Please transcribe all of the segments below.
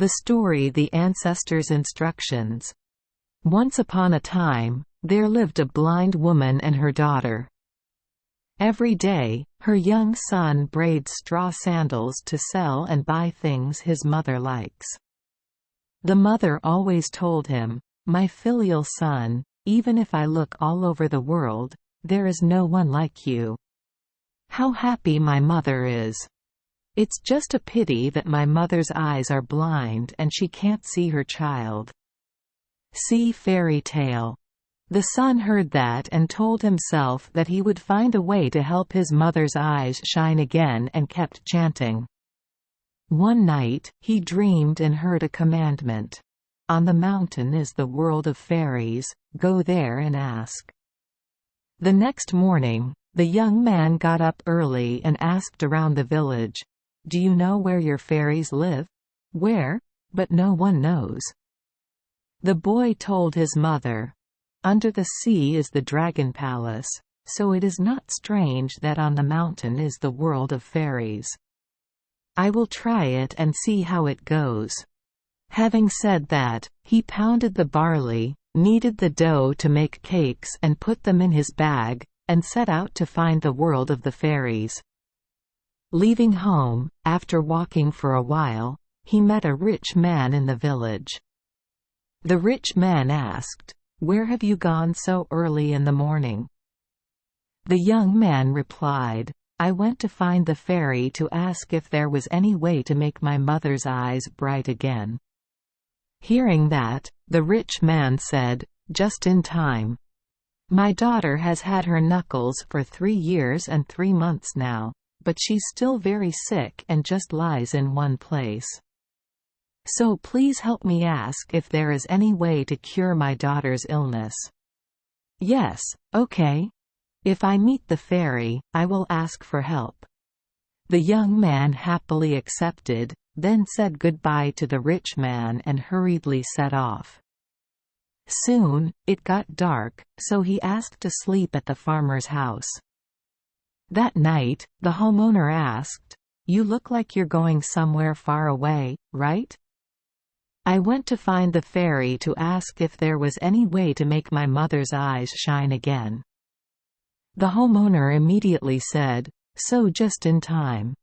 The story The Ancestor's Instructions. Once upon a time, there lived a blind woman and her daughter. Every day, her young son braids straw sandals to sell and buy things his mother likes. The mother always told him, "My filial son, even if I look all over the world, there is no one like you. How happy my mother is. It's just a pity that my mother's eyes are blind and she can't see her child." See fairy tale. The son heard that and told himself that he would find a way to help his mother's eyes shine again and kept chanting. One night, he dreamed and heard a commandment. "On the mountain is the world of fairies, go there and ask." The next morning, the young man got up early and asked around the village, "Do you know where your fairies live?" "Where? But no one knows." The boy told his mother, "Under the sea is the dragon palace, so it is not strange that on the mountain is the world of fairies. I will try it and see how it goes." Having said that, he pounded the barley, kneaded the dough to make cakes and put them in his bag, and set out to find the world of the fairies. Leaving home, after walking for a while, he met a rich man in the village. The rich man asked, "Where have you gone so early in the morning?" The young man replied, "I went to find the fairy to ask if there was any way to make my mother's eyes bright again." Hearing that, the rich man said, "Just in time. My daughter has had her knuckles for 3 years and 3 months now, but she's still very sick and just lies in one place. So please help me ask if there is any way to cure my daughter's illness." "Yes, okay. If I meet the fairy, I will ask for help." The young man happily accepted, then said goodbye to the rich man and hurriedly set off. Soon, it got dark, so he asked to sleep at the farmer's house. That night, the homeowner asked, "You look like you're going somewhere far away, right?" "I went to find the fairy to ask if there was any way to make my mother's eyes shine again." The homeowner immediately said, "So just in time.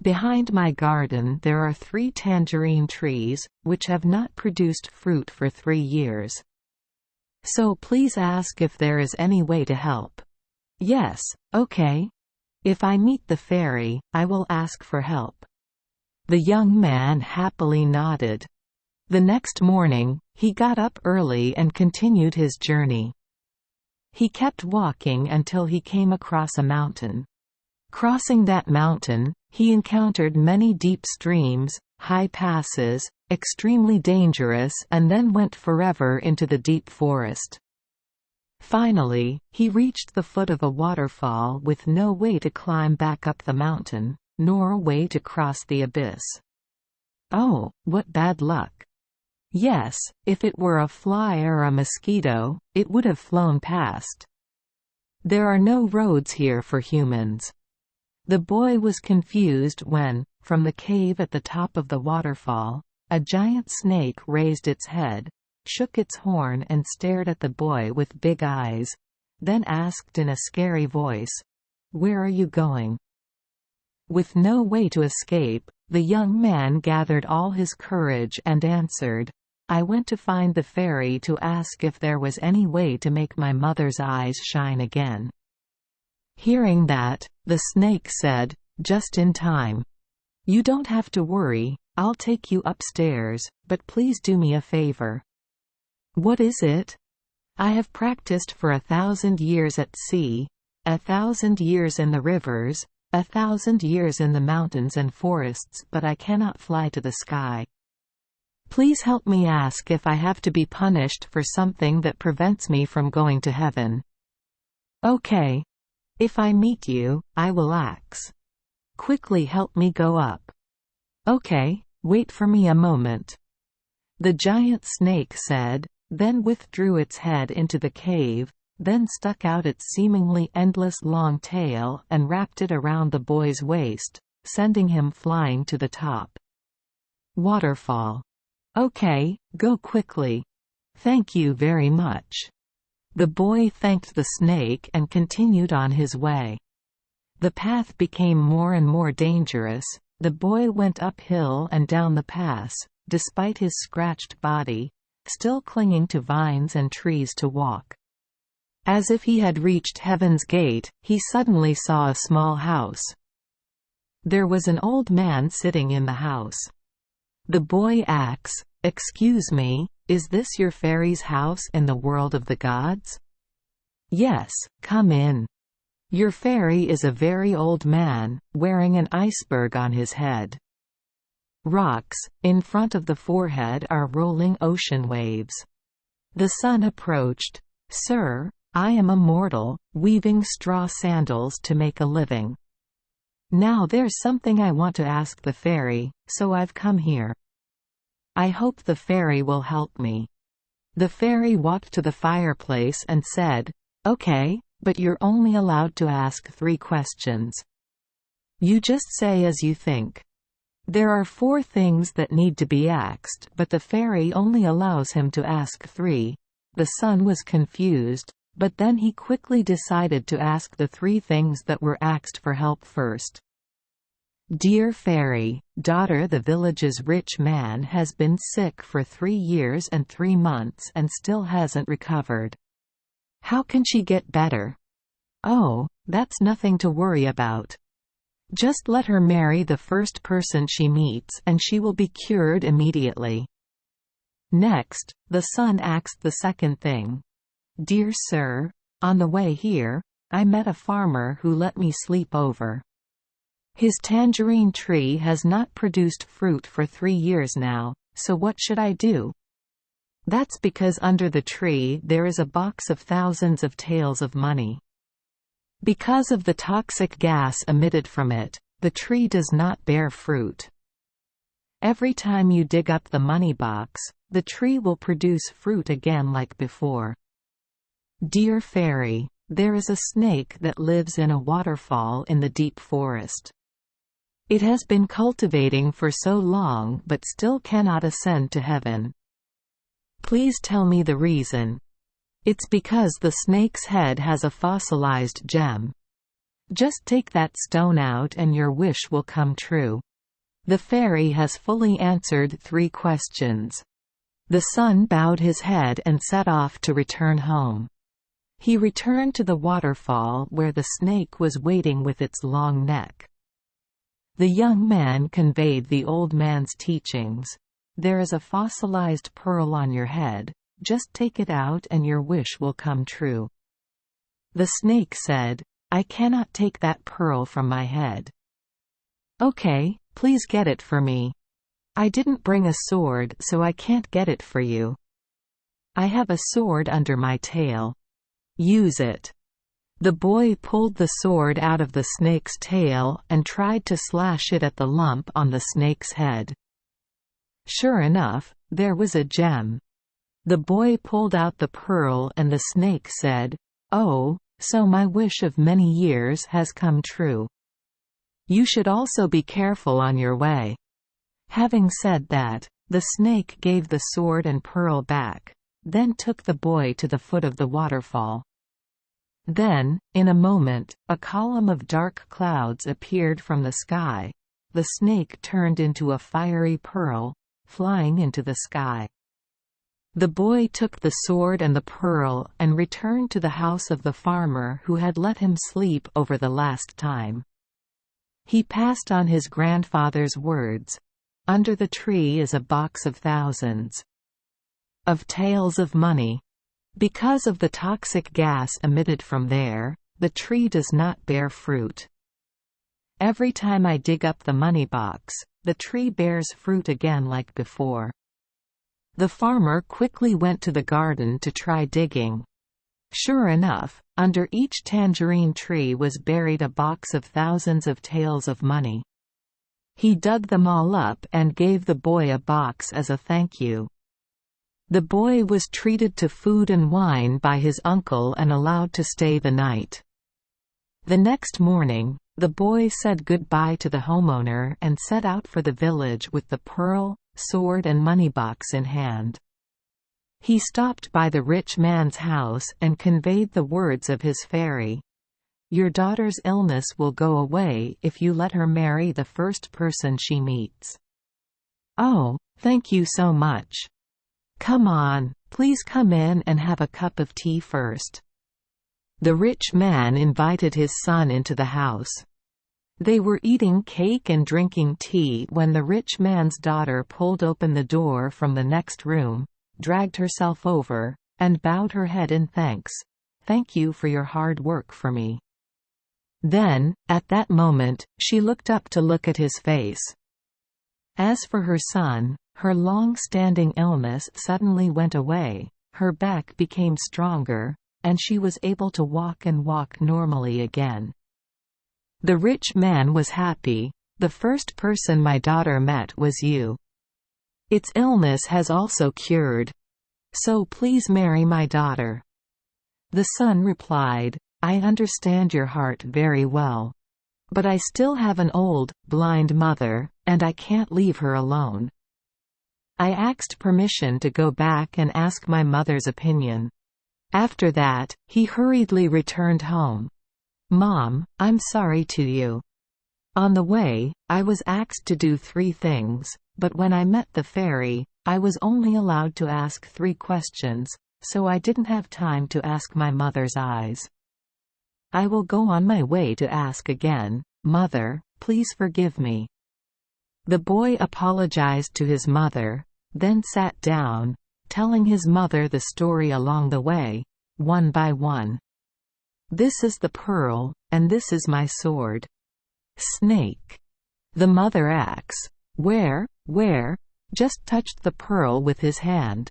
Behind my garden there are 3 tangerine trees, which have not produced fruit for 3 years. So please ask if there is any way to help." "Yes, okay. If I meet the fairy, I will ask for help." The young man happily nodded. The next morning, he got up early and continued his journey. He kept walking until he came across a mountain. Crossing that mountain, he encountered many deep streams, high passes, extremely dangerous, and then went forever into the deep forest. Finally, he reached the foot of a waterfall with no way to climb back up the mountain, nor a way to cross the abyss. Oh, what bad luck! Yes, if it were a fly or a mosquito, it would have flown past. There are no roads here for humans. The boy was confused when, from the cave at the top of the waterfall, a giant snake raised its head, shook its horn and stared at the boy with big eyes, then asked in a scary voice, "Where are you going?" With no way to escape, the young man gathered all his courage and answered, "I went to find the fairy to ask if there was any way to make my mother's eyes shine again." Hearing that, the snake said, "Just in time. You don't have to worry, I'll take you upstairs, but please do me a favor." "What is it?" "I have practiced for 1,000 years at sea, 1,000 years in the rivers, 1,000 years in the mountains and forests, but I cannot fly to the sky. Please help me ask if I have to be punished for something that prevents me from going to heaven." "Okay. If I meet you, I will ask. Quickly help me go up." "Okay, wait for me a moment," the giant snake said, then withdrew its head into the cave, then stuck out its seemingly endless long tail and wrapped it around the boy's waist, sending him flying to the top. Waterfall. Okay, go quickly. Thank you very much. The boy thanked the snake and continued on his way. The path became more and more dangerous. The boy went uphill and down the pass, despite his scratched body, still clinging to vines and trees to walk. As if he had reached heaven's gate, he suddenly saw a small house. There was an old man sitting in the house. The boy asks, "Excuse me, is this your fairy's house in the world of the gods?" "Yes, come in. Your fairy is a very old man, wearing an iceberg on his head. Rocks, in front of the forehead, are rolling ocean waves." The son approached. "Sir, I am a mortal, weaving straw sandals to make a living. Now there's something I want to ask the fairy, so I've come here. I hope the fairy will help me." The fairy walked to the fireplace and said, "Okay, but you're only allowed to ask 3 questions. You just say as you think. There are 4 things that need to be asked, but the fairy only allows him to ask 3. The son was confused, but then he quickly decided to ask the 3 things that were asked for help first. "Dear fairy, daughter, the village's rich man has been sick for 3 years and 3 months and still hasn't recovered. How can she get better?" "Oh, that's nothing to worry about. Just let her marry the first person she meets and she will be cured immediately." Next, the son asked the second thing. "Dear sir, on the way here, I met a farmer who let me sleep over. His tangerine tree has not produced fruit for 3 years now, so what should I do?" "That's because under the tree there is a box of thousands of taels of money. Because of the toxic gas emitted from it, the tree does not bear fruit. Every time you dig up the money box, the tree will produce fruit again like before. Dear fairy, there is a snake that lives in a waterfall in the deep forest. It has been cultivating for so long but still cannot ascend to heaven. Please tell me the reason. It's because the snake's head has a fossilized gem. Just take that stone out and your wish will come true." The fairy has fully answered 3 questions. The son bowed his head and set off to return home. He returned to the waterfall where the snake was waiting with its long neck. The young man conveyed the old man's teachings. There is a fossilized pearl on your head. Just take it out and your wish will come true. The snake said, "I cannot take that pearl from my head." "Okay, please get it for me. I didn't bring a sword, so I can't get it for you. I have a sword under my tail. Use it." The boy pulled the sword out of the snake's tail and tried to slash it at the lump on the snake's head. Sure enough, there was a gem. The boy pulled out the pearl and the snake said, "Oh, so my wish of many years has come true. You should also be careful on your way." Having said that, the snake gave the sword and pearl back, then took the boy to the foot of the waterfall. Then, in a moment, a column of dark clouds appeared from the sky. The snake turned into a fiery pearl, flying into the sky. The boy took the sword and the pearl and returned to the house of the farmer who had let him sleep over the last time. He passed on his grandfather's words. Under the tree is a box of thousands of taels of money. Because of the toxic gas emitted from there, the tree does not bear fruit. Every time I dig up the money box, the tree bears fruit again like before. The farmer quickly went to the garden to try digging. Sure enough, under each tangerine tree was buried a box of thousands of taels of money. He dug them all up and gave the boy a box as a thank you. The boy was treated to food and wine by his uncle and allowed to stay the night. The next morning, the boy said goodbye to the homeowner and set out for the village with the pearl, sword and moneybox in hand. He stopped by the rich man's house and conveyed the words of his fairy. "Your daughter's illness will go away if you let her marry the first person she meets." "Oh, thank you so much. Come on, please come in and have a cup of tea first." The rich man invited his son into the house. They were eating cake and drinking tea when the rich man's daughter pulled open the door from the next room, dragged herself over, and bowed her head in thanks. "Thank you for your hard work for me." Then, at that moment, she looked up to look at his face. As for her son, her long-standing illness suddenly went away, her back became stronger, and she was able to walk normally again. The rich man was happy. "The first person my daughter met was you. Its illness has also cured. So please marry my daughter." The son replied, "I understand your heart very well. But I still have an old, blind mother, and I can't leave her alone. I asked permission to go back and ask my mother's opinion." After that, he hurriedly returned home. "Mom, I'm sorry to you. On the way, I was asked to do 3 things, but when I met the fairy, I was only allowed to ask 3 questions, so I didn't have time to ask my mother's eyes. I will go on my way to ask again. Mother, please forgive me." The boy apologized to his mother, then sat down, telling his mother the story along the way, one by one. "This is the pearl, and this is my sword." "Snake." The mother asks, Where? Just touched the pearl with his hand.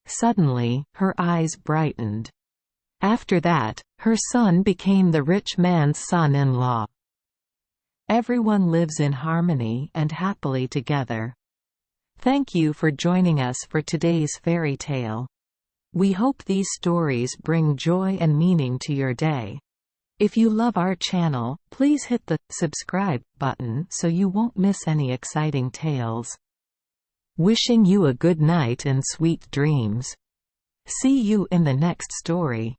Suddenly, her eyes brightened. After that, her son became the rich man's son-in-law. Everyone lives in harmony and happily together. Thank you for joining us for today's fairy tale. We hope these stories bring joy and meaning to your day. If you love our channel, please hit the subscribe button so you won't miss any exciting tales. Wishing you a good night and sweet dreams. See you in the next story.